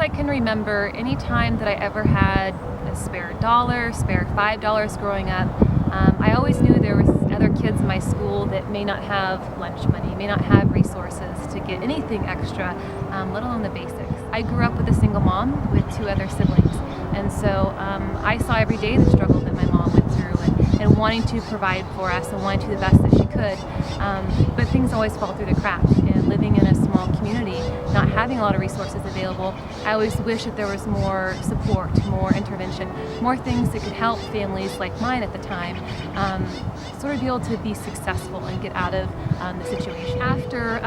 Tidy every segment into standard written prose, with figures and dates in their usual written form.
I can remember, any time that I ever had a spare dollar, spare $5 growing up, I always knew there was other kids in my school that may not have lunch money, may not have resources to get anything extra, let alone the basics. I grew up with a single mom with 2 other siblings, and so I saw every day the struggle that my mom went through and wanting to provide for us and wanting to do the best that she could, but things always fall through the cracks. And living in a small community, not having a lot of resources available, I always wish that there was more support, more intervention, more things that could help families like mine at the time sort of be able to be successful and get out of the situation. After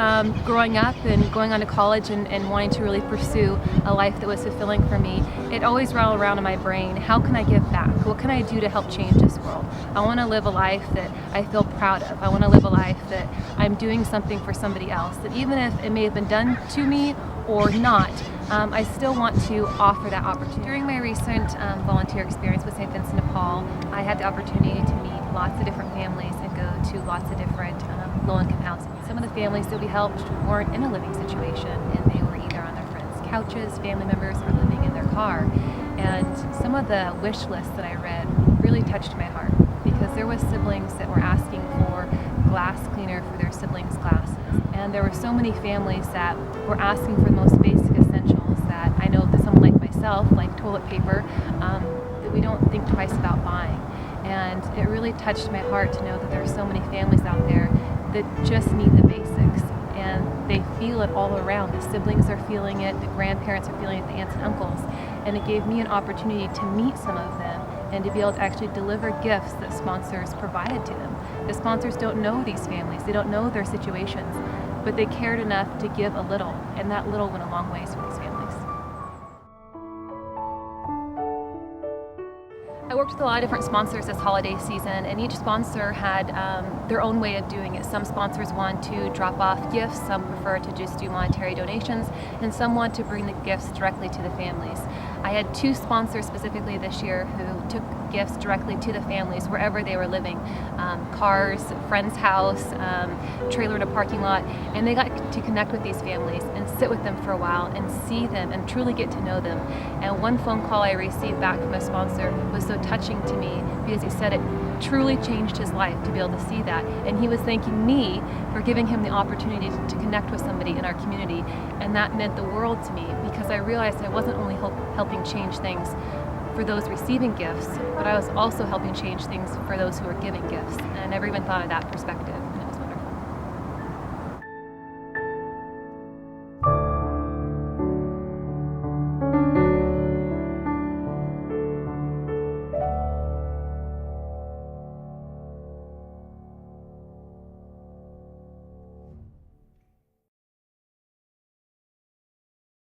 growing up and going on to college and wanting to really pursue a life that was fulfilling for me, it always rattled around in my brain, how can I give back? What can I do to help change this world? I want to live a life that I feel proud of. I want to live a life that I'm doing something for somebody else, that even if it may have been done to me or not, I still want to offer that opportunity. During my recent volunteer experience with St. Vincent de Paul, I had the opportunity to meet lots of different families and go to lots of different low-income housing. Some of the families that we helped weren't in a living situation, and they were either on their friends' couches, family members, or living in their car. And some of the wish lists that I read really touched my heart, because there was siblings that were asking for glass cleaner for their siblings' glasses. And there were so many families that were asking for the most basic essentials that I know that someone like myself, like toilet paper, that we don't think twice about buying. And it really touched my heart to know that there are so many families out there that just need the basics. And they feel it all around. The siblings are feeling it, the grandparents are feeling it, the aunts and uncles. And it gave me an opportunity to meet some of them and to be able to actually deliver gifts that sponsors provided to them. The sponsors don't know these families, they don't know their situations, but they cared enough to give a little, and that little went a long ways for these families. I worked with a lot of different sponsors this holiday season, and each sponsor had their own way of doing it. Some sponsors want to drop off gifts, some prefer to just do monetary donations, and some want to bring the gifts directly to the families. I had 2 sponsors specifically this year who took gifts directly to the families wherever they were living. Cars, friend's house, trailer in a parking lot, and they got to connect with these families and sit with them for a while and see them and truly get to know them. And one phone call I received back from a sponsor was so touching to me, because he said it truly changed his life to be able to see that. And he was thanking me for giving him the opportunity to connect with somebody in our community. And that meant the world to me, because I realized I wasn't only helping change things for those receiving gifts, but I was also helping change things for those who are giving gifts. And I never even thought of that perspective.